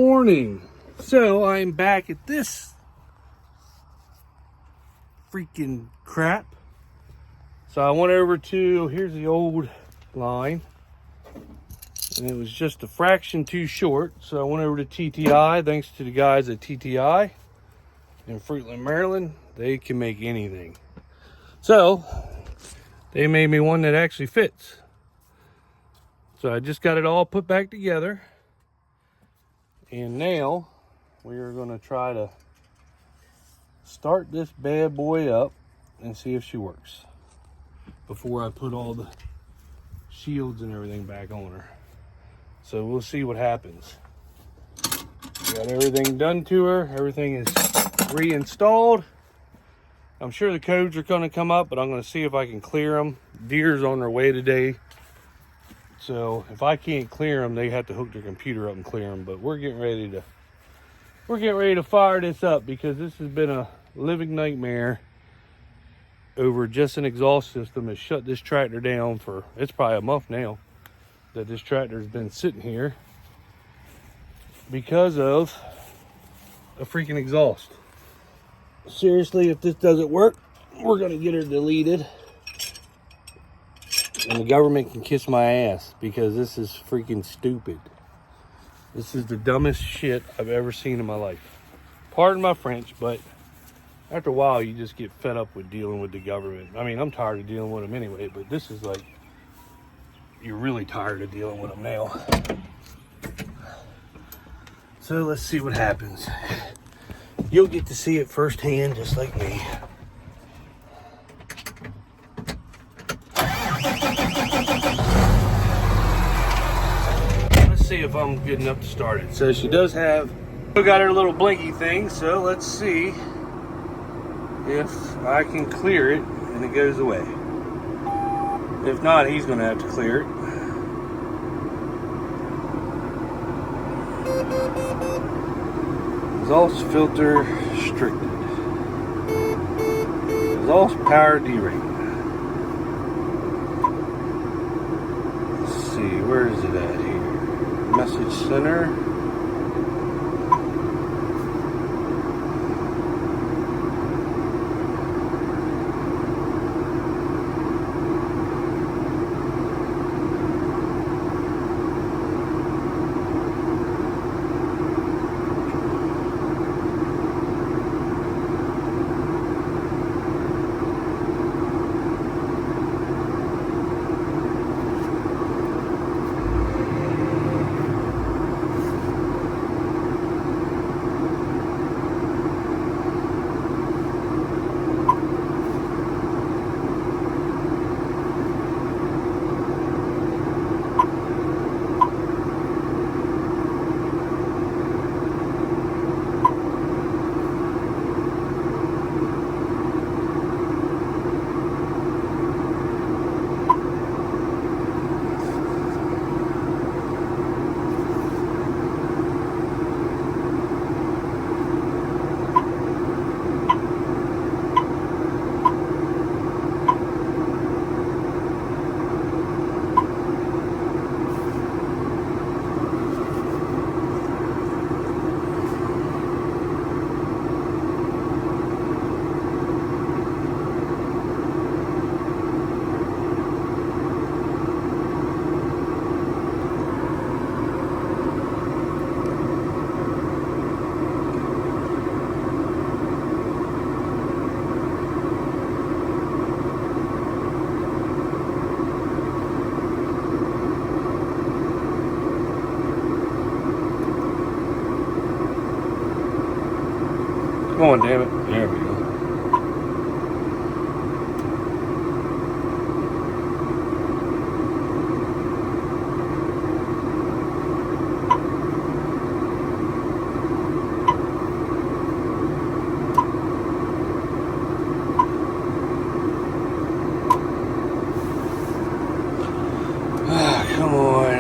Morning. So I'm back at this freaking crap. So I went over to, here's the old line, and it was just a fraction too short. So I went over to TTI. Thanks to the guys at TTI in Fruitland, Maryland. They can make anything. So they made me one that actually fits. So I just got it all put back together. And now we are going to try to start this bad boy up and see if she works before I put all the shields and everything back on her. So we'll see what happens. Got everything done to her. Everything is reinstalled. I'm sure the codes are going to come up, but I'm going to see if I can clear them. Deer's on their way today. So if I can't clear them, they have to hook their computer up and clear them. But we're getting ready to fire this up, because this has been a living nightmare over just an exhaust system. Has shut this tractor down for, it's probably a month now that this tractor has been sitting here because of a freaking exhaust. Seriously, if this doesn't work, we're gonna get her deleted. And the government can kiss my ass, because this is freaking stupid. This is the dumbest shit I've ever seen in my life. Pardon my French, but after a while you just get fed up with dealing with the government. I mean, I'm tired of dealing with them anyway, but this is like, you're really tired of dealing with them now. So let's see what happens. You'll get to see it firsthand, just like me. See if I'm good enough to start it. So she does have, still got her little blinky thing, so let's see if I can clear it and it goes away. If not, he's gonna have to clear it. Exhaust filter restricted. Exhaust power derated. Let's see, where is it at here? Message center. Come on, damn it. There we go. Come on.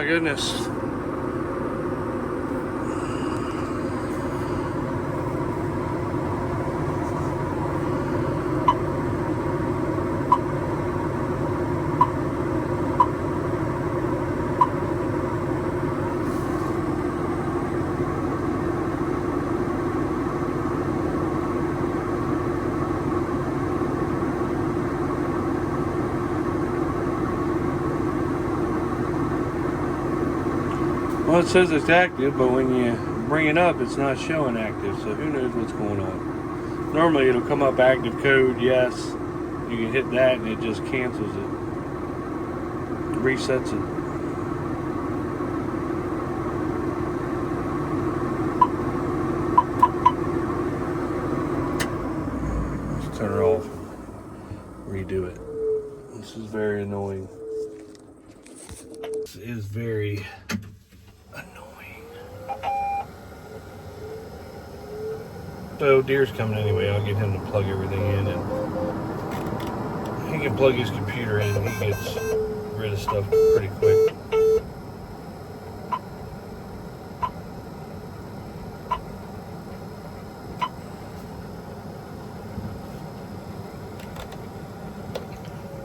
my goodness. Well, it says it's active, but when you bring it up, it's not showing active, so who knows what's going on. Normally it'll come up active code, yes. You can hit that and it just cancels it. Resets it. Let's turn it off and redo it. This is very annoying. This is very annoying. So Deer's coming anyway. I'll get him to plug everything in, and he can plug his computer in. He gets rid of stuff pretty quick.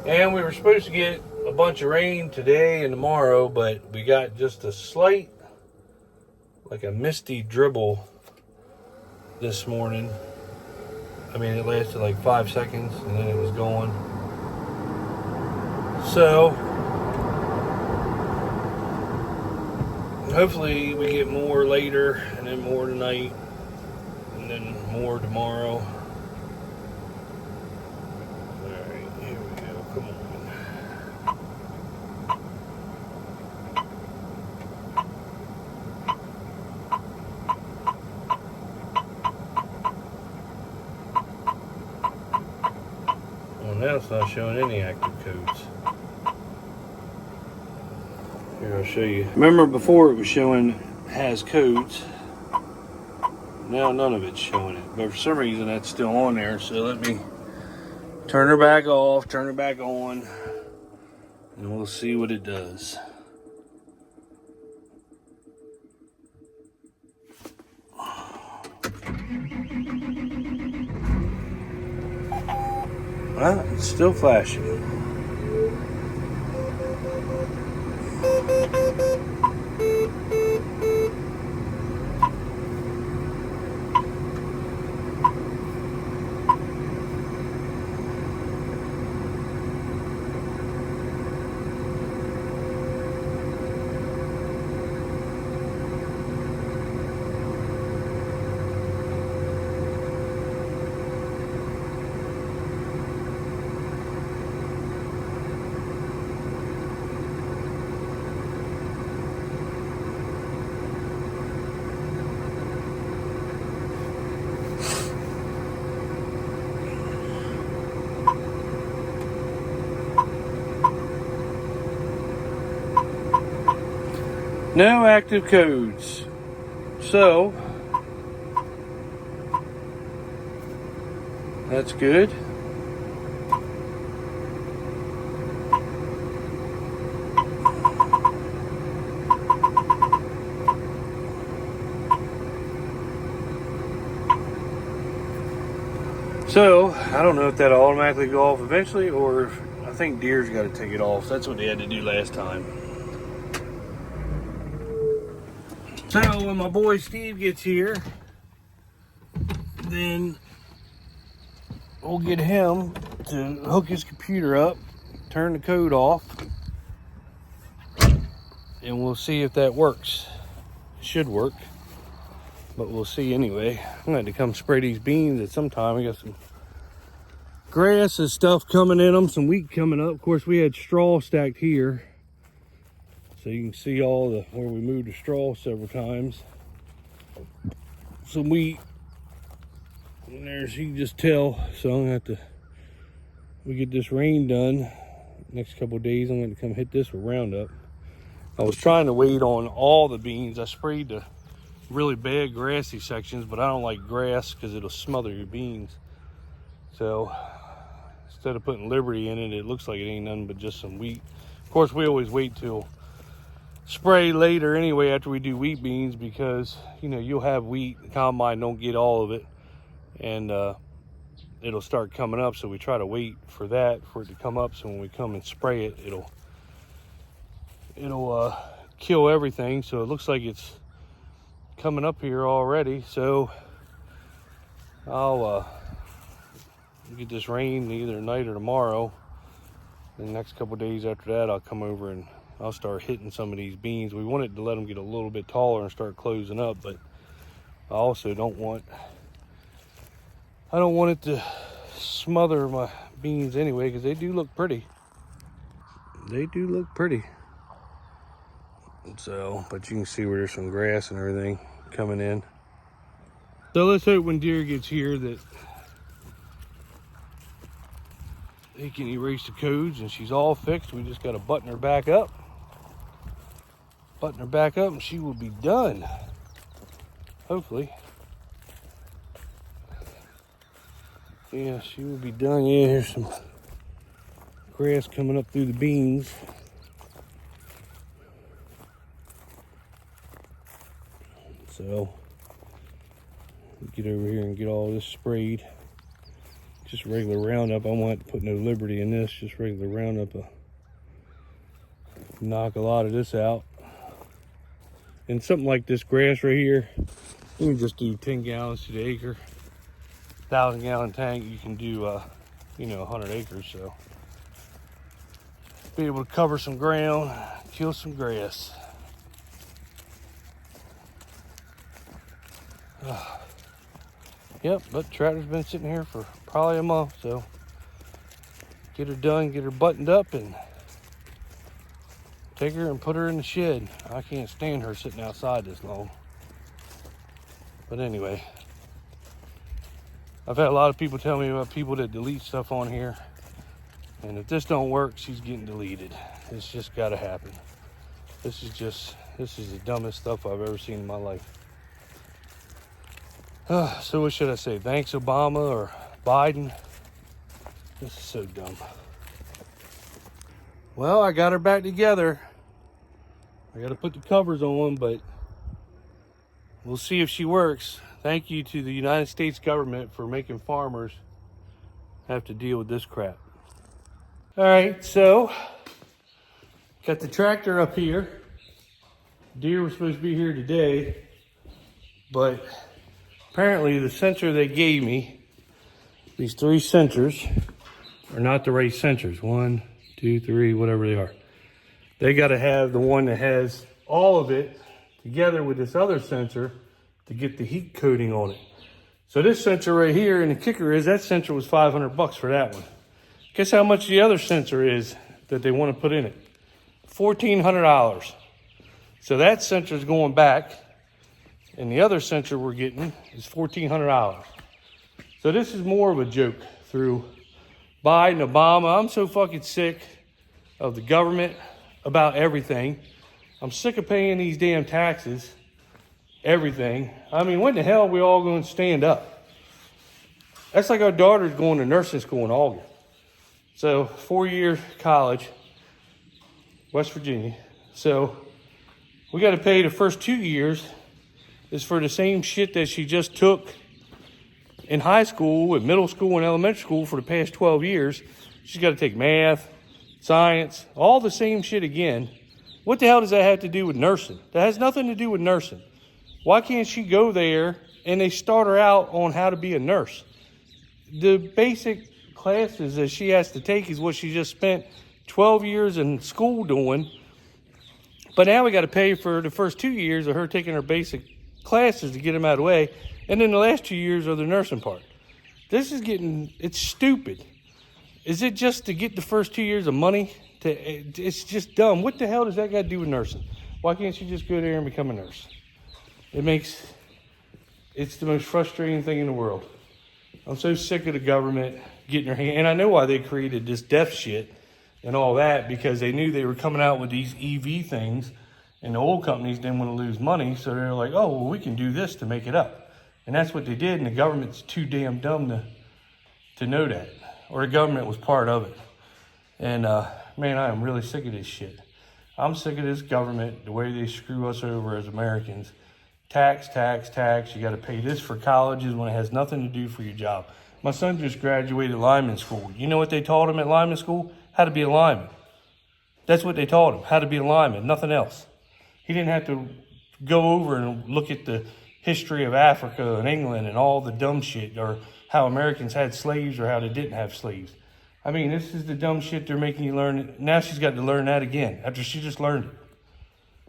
And we were supposed to get a bunch of rain today and tomorrow, but we got just a slight, like a misty dribble this morning. I mean, it lasted like 5 seconds and then it was gone. So hopefully we get more later, and then more tonight, and then more tomorrow. Alright, here we go. Come on. Now it's not showing any active codes. Here, I'll show you. Remember before it was showing has codes. Now none of it's showing it. But for some reason that's still on there. So let me turn her back off, turn her back on, and we'll see what it does. Well, it's still flashing. No active codes. So that's good. So I don't know if that'll automatically go off eventually, or if, I think Deer's got to take it off. That's what they had to do last time. So when my boy Steve gets here, then we'll get him to hook his computer up, turn the code off, and we'll see if that works. It should work, but we'll see anyway. I'm going to come spray these beans at some time. We got some grass and stuff coming in them, some wheat coming up. Of course, we had straw stacked here, so you can see all the where we moved the straw several times. Some wheat, and there's, you can just tell. So I'm gonna have to, we get this rain done next couple of days, I'm gonna come hit this with Roundup. I was trying to wait on all the beans. I sprayed the really bad grassy sections, but I don't like grass because it'll smother your beans. So instead of putting Liberty in it, it looks like it ain't nothing but just some wheat. Of course, we always wait till spray later anyway after we do wheat beans, because you know you'll have wheat, the combine don't get all of it, and it'll start coming up. So we try to wait for that for it to come up, so when we come and spray it, it'll kill everything. So it looks like it's coming up here already. So I'll get this rain either tonight or tomorrow. And the next couple days after that, I'll come over and I'll start hitting some of these beans. We wanted to let them get a little bit taller and start closing up, but I also don't want it to smother my beans anyway, because they do look pretty. They do look pretty. So, but you can see where there's some grass and everything coming in. So let's hope when deer gets here that they can erase the codes and she's all fixed. We just got to button her back up. Button her back up and she will be done. Hopefully. Yeah, she will be done. Yeah, here's some grass coming up through the beans. So, get over here and get all this sprayed. Just regular Roundup. I won't put no Liberty in this, just regular Roundup. Knock a lot of this out. And something like this grass right here, you can just do 10 gallons to the acre. 1,000-gallon tank, you can do, 100 acres. So, be able to cover some ground, kill some grass. Yep, but tractor's been sitting here for probably a month, so get her done, get her buttoned up, and take her and put her in the shed. I can't stand her sitting outside this long. But anyway, I've had a lot of people tell me about people that delete stuff on here, and if this don't work, she's getting deleted. It's just got to happen. This is the dumbest stuff I've ever seen in my life. So what should I say? Thanks, Obama or Biden? This is so dumb. Well, I got her back together. I got to put the covers on, but we'll see if she works. Thank you to the United States government for making farmers have to deal with this crap. All right, so got the tractor up here. Deer was supposed to be here today, but apparently the sensor they gave me, these 3 sensors, are not the right sensors. 1, 2, 3, whatever they are. They got to have the one that has all of it together with this other sensor to get the heat coating on it. So this sensor right here, and the kicker is that sensor was $500 for that one. Guess how much the other sensor is that they want to put in it? $1,400. So that sensor is going back. And the other sensor we're getting is $1,400. So this is more of a joke through Biden, Obama. I'm so fucking sick of the government about everything. I'm sick of paying these damn taxes, everything. I mean, when the hell are we all going to stand up? That's like our daughter's going to nursing school in August. So 4-year college, West Virginia. So we got to pay the first 2 years is for the same shit that she just took in high school, and middle school, and elementary school for the past 12 years. She's got to take math, science, all the same shit again. What the hell does that have to do with nursing? That has nothing to do with nursing. Why can't she go there and they start her out on how to be a nurse? The basic classes that she has to take is what she just spent 12 years in school doing. But now we got to pay for the first 2 years of her taking her basic classes to get them out of the way, and then the last 2 years of the nursing part. This is it's stupid. Is it just to get the first 2 years of money? It's just dumb. What the hell does that got to do with nursing? Why can't she just go there and become a nurse? It's the most frustrating thing in the world. I'm so sick of the government getting their hand, and I know why they created this death shit and all that, because they knew they were coming out with these EV things. And the oil companies didn't want to lose money, so they're like, oh, well, we can do this to make it up. And that's what they did, and the government's too damn dumb to know that. Or the government was part of it. And, man, I am really sick of this shit. I'm sick of this government, the way they screw us over as Americans. Tax, tax, tax. You got to pay this for colleges when it has nothing to do for your job. My son just graduated lineman school. You know what they taught him at lineman school? How to be a lineman. That's what they taught him, how to be a lineman, nothing else. He didn't have to go over and look at the history of Africa and England and all the dumb shit, or how Americans had slaves or how they didn't have slaves. I mean, this is the dumb shit they're making you learn. Now she's got to learn that again after she just learned it.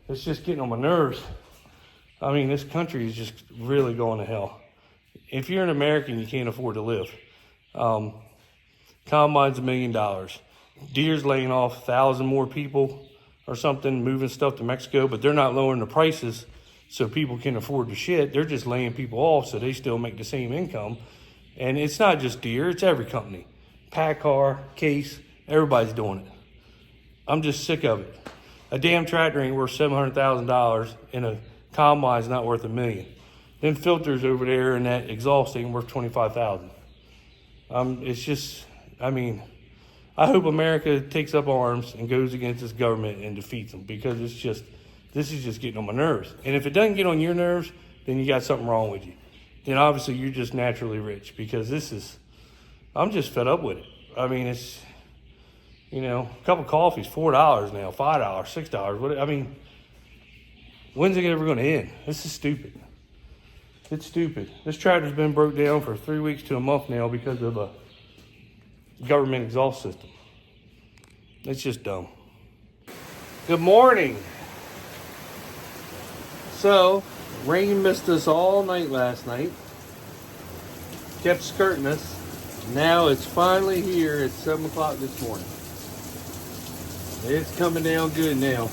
It's just getting on my nerves. I mean, this country is just really going to hell. If you're an American, you can't afford to live. Combine's $1 million. Deere's laying off 1,000 more people or something, moving stuff to Mexico, but they're not lowering the prices so people can afford the shit. They're just laying people off so they still make the same income. And it's not just Deere, it's every company. PACCAR, Case, everybody's doing it. I'm just sick of it. A damn tractor ain't worth $700,000 and a combine's not worth $1 million. Them filters over there and that exhaust ain't worth $25,000. It's just, I mean, I hope America takes up arms and goes against this government and defeats them, because this is just getting on my nerves. And if it doesn't get on your nerves, then you got something wrong with you. Then obviously you're just naturally rich, because I'm just fed up with it. I mean, it's, a cup of coffee's $4 now, $5, $6. I mean, when's it ever going to end? This is stupid. It's stupid. This tractor's been broke down for 3 weeks to a month now because of a government exhaust system. It's just dumb. Good morning. So, rain missed us all night last night. Kept skirting us. Now it's finally here at 7 o'clock this morning. It's coming down good now.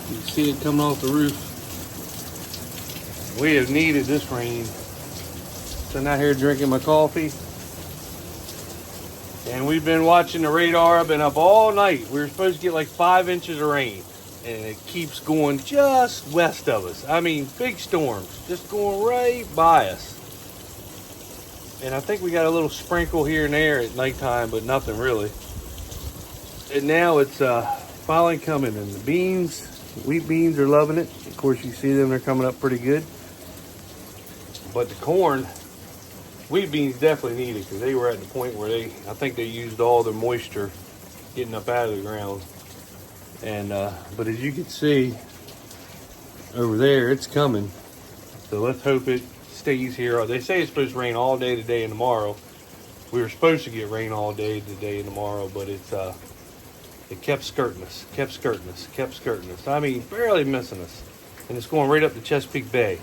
You can see it coming off the roof. We have needed this rain. So I'm out here drinking my coffee. And we've been watching the radar. I've been up all night. We were supposed to get like 5 inches of rain. And it keeps going just west of us. I mean, big storms. Just going right by us. And I think we got a little sprinkle here and there at nighttime, but nothing really. And now it's finally coming. And the beans, wheat beans, are loving it. Of course, you see them. They're coming up pretty good. But the corn, wheat beans definitely need it, because they were at the point where I think they used all their moisture getting up out of the ground. And but as you can see over there, it's coming. So let's hope it stays here. They say it's supposed to rain all day today and tomorrow. We were supposed to get rain all day today and tomorrow, but it kept skirting us, kept skirting us, kept skirting us. I mean, barely missing us. And it's going right up to Chesapeake Bay.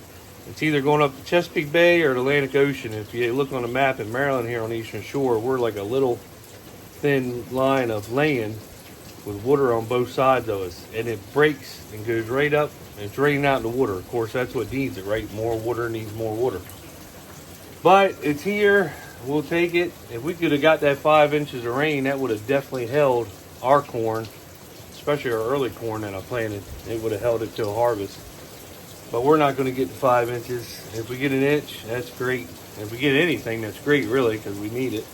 It's either going up to Chesapeake Bay or the Atlantic Ocean. If you look on the map in Maryland here on the Eastern Shore, we're like a little thin line of land with water on both sides of us. And it breaks and goes right up, and it's raining out in the water. Of course, that's what needs it, right? More water needs more water. But it's here. We'll take it. If we could have got that 5 inches of rain, that would have definitely held our corn, especially our early corn that I planted. It would have held it till harvest. But we're not going to get to 5 inches. If we get an inch, that's great. If we get anything, that's great, really, because we need it.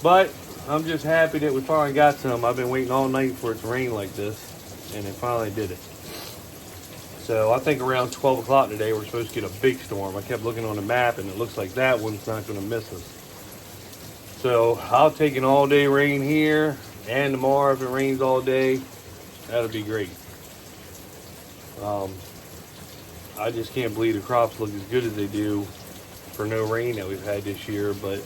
But I'm just happy that we finally got some. I've been waiting all night for it to rain like this, and it finally did it. So I think around 12 o'clock today, we're supposed to get a big storm. I kept looking on the map, and it looks like that one's not going to miss us. So I'll take an all-day rain here, and tomorrow if it rains all day, that'll be great. I just can't believe the crops look as good as they do for no rain that we've had this year, but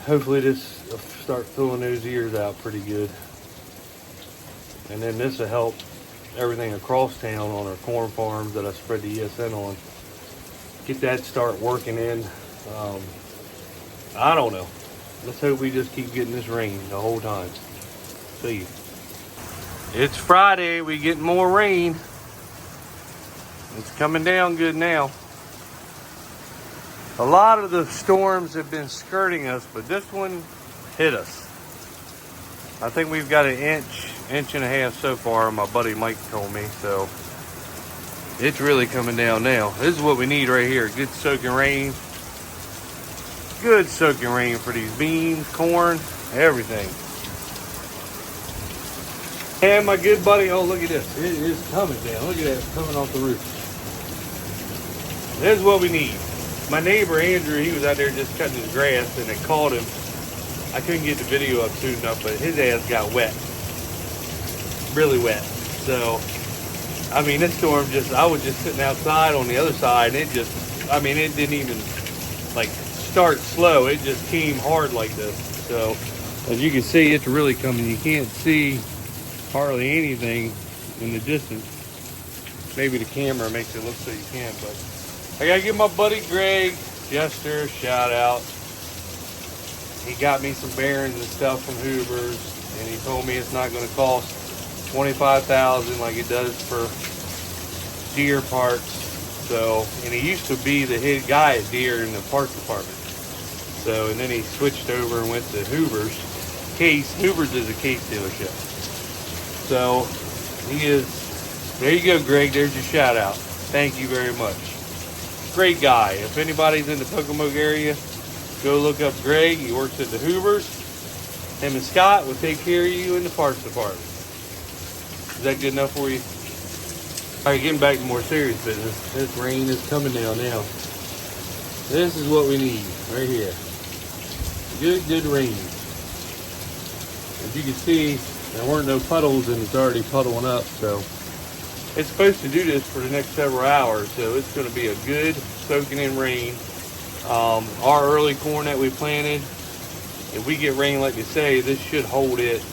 hopefully this will start filling those ears out pretty good. And then this will help everything across town on our corn farms that I spread the ESN on. Get that start working in. I don't know. Let's hope we just keep getting this rain the whole time. See you. It's Friday. We get more rain. It's coming down good now. A lot of the storms have been skirting us, but this one hit us. I think we've got an inch and a half so far, my buddy Mike told me, so it's really coming down now. This is what we need right here. Good soaking rain. Good soaking rain for these beans, corn, everything. And my good buddy, oh look at this, it is coming down. Look at that, it's coming off the roof. This is what we need. My neighbor Andrew, he was out there just cutting his grass, and it caught him. I couldn't get the video up soon enough, but his ass got wet, really wet. So, I mean, this storm I was just sitting outside on the other side, and it just, I mean, it didn't even like start slow. It just came hard like this. So, as you can see, it's really coming. You can't see hardly anything in the distance. Maybe the camera makes it look so you can, but I gotta give my buddy Greg Jester a shout out. He got me some bearings and stuff from Hoover's, and he told me it's not going to cost $25,000 like it does for Deere parts. So, and he used to be the head guy at Deere in the parts department. So, and then he switched over and went to Hoover's. Hoover's is a Case dealership. So, he is, there you go, Greg, there's your shout out. Thank you very much. Great guy. If anybody's in the Pocomoke area, go look up Greg. He works at the Hoovers. Him and Scott will take care of you in the parts department. Is that good enough for you? All right, getting back to more serious business. This rain is coming down now. This is what we need right here. Good rain. As you can see, there weren't no puddles, and it's already puddling up. So it's supposed to do this for the next several hours. So it's going to be a good soaking in rain. Our early corn that we planted, if we get rain like they say, this should hold it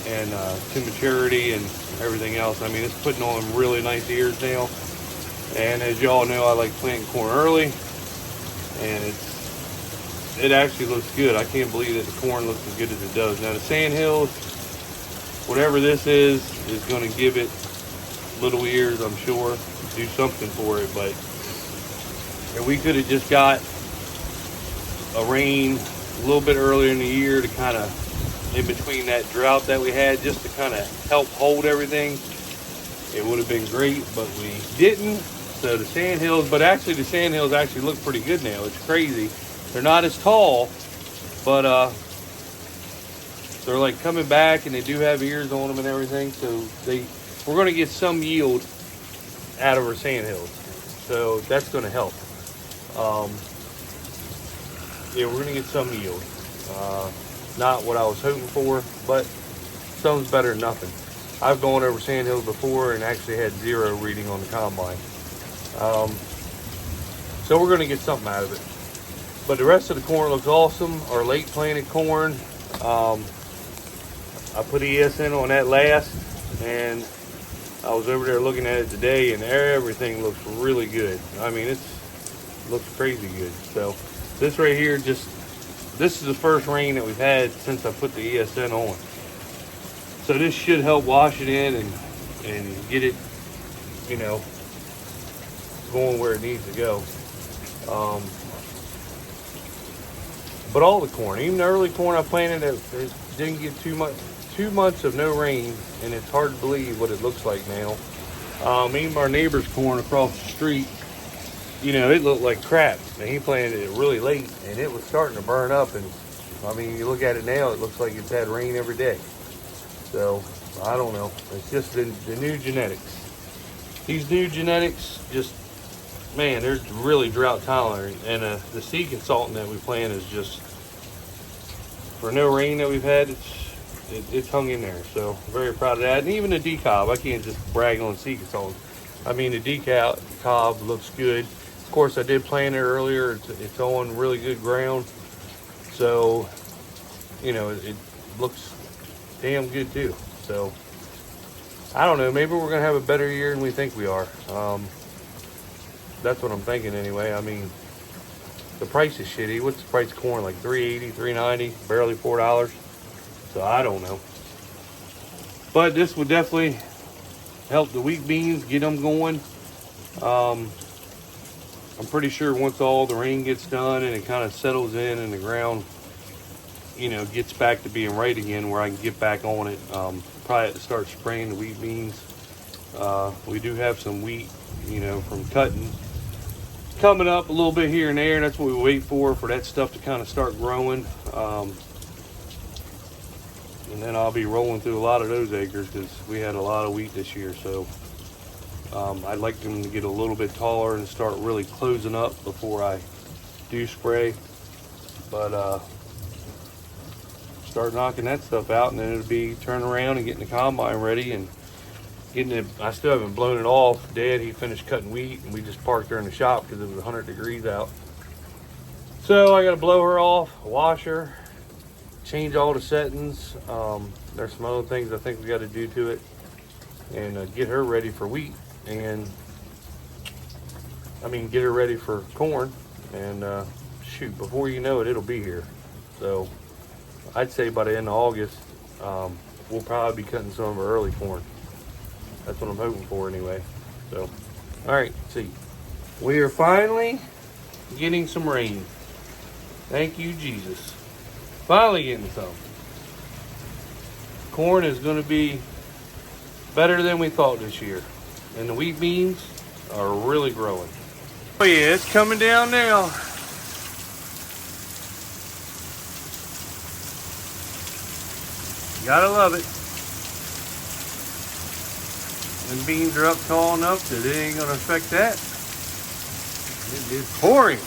and to maturity and everything else. I mean, it's putting on really nice ears now. And as y'all know, I like planting corn early, and it actually looks good. I can't believe that the corn looks as good as it does. Now the Sandhills, whatever this is going to give it little ears, I'm sure, do something for it. But if we could have just got a rain a little bit earlier in the year to kind of, in between that drought that we had, just to kind of help hold everything, it would have been great, but we didn't. So the Sandhills, but actually the Sandhills actually look pretty good now. It's crazy. They're not as tall, but they're like coming back, and they do have ears on them and everything. So we're going to get some yield out of our Sandhills. So that's going to help. Yeah, we're going to get some yield. Not what I was hoping for, but some's better than nothing. I've gone over Sandhills before and actually had 0 reading on the combine. So we're going to get something out of it. But the rest of the corn looks awesome. Our late planted corn, I put ESN on that last, and I was over there looking at it today, and everything looks really good. I mean, it looks crazy good. So this right here, this is the first rain that we've had since I put the ESN on. So this should help wash it in and get it, you know, going where it needs to go. But all the corn, even the early corn I planted, it didn't get 2 months of no rain, and it's hard to believe what it looks like now. Even our neighbor's corn across the street, you know, it looked like crap. And he planted it really late, and it was starting to burn up. And I mean, you look at it now, it looks like it's had rain every day. So I don't know. It's just the new genetics. These new genetics, just, man, they're really drought tolerant. And the seed consultant that we plant is just, for no rain that we've had, it's hung in there. So very proud of that. And even the decob, I can't just brag on seed consultant. I mean, the decob looks good. Of course, I did plant it earlier. It's on really good ground. So, you know, it looks damn good too. So, I don't know. Maybe we're going to have a better year than we think we are. That's what I'm thinking anyway. I mean, the price is shitty. What's the price of corn? Like $3.80, $3.90, barely $4. So, I don't know. But this would definitely help the wheat beans, get them going. I'm pretty sure once all the rain gets done and it kind of settles in and the ground, you know, gets back to being right again, where I can get back on it, probably start spraying the wheat beans. We do have some wheat, you know, from cutting coming up a little bit here and there. That's what we wait for that stuff to kind of start growing. and then I'll be rolling through a lot of those acres because we had a lot of wheat this year. So I'd like them to get a little bit taller and start really closing up before I do spray. But start knocking that stuff out, and then it'll be turning around and getting the combine ready and getting it. I still haven't blown it off. Dad, he finished cutting wheat, and we just parked her in the shop because it was 100 degrees out. So I got to blow her off, wash her, change all the settings. There's some other things I think we got to do to it, and get her ready for wheat, and get her ready for corn. And shoot, before you know it, it'll be here. So I'd say by the end of August, we'll probably be cutting some of our early corn. That's what I'm hoping for anyway. So, all right, let's see. We are finally getting some rain. Thank you, Jesus. Finally getting some. Corn is going to be better than we thought this year. And the wheat beans are really growing. Oh yeah, it's coming down now. Gotta love it. And beans are up tall enough that it ain't gonna affect that. It is pouring.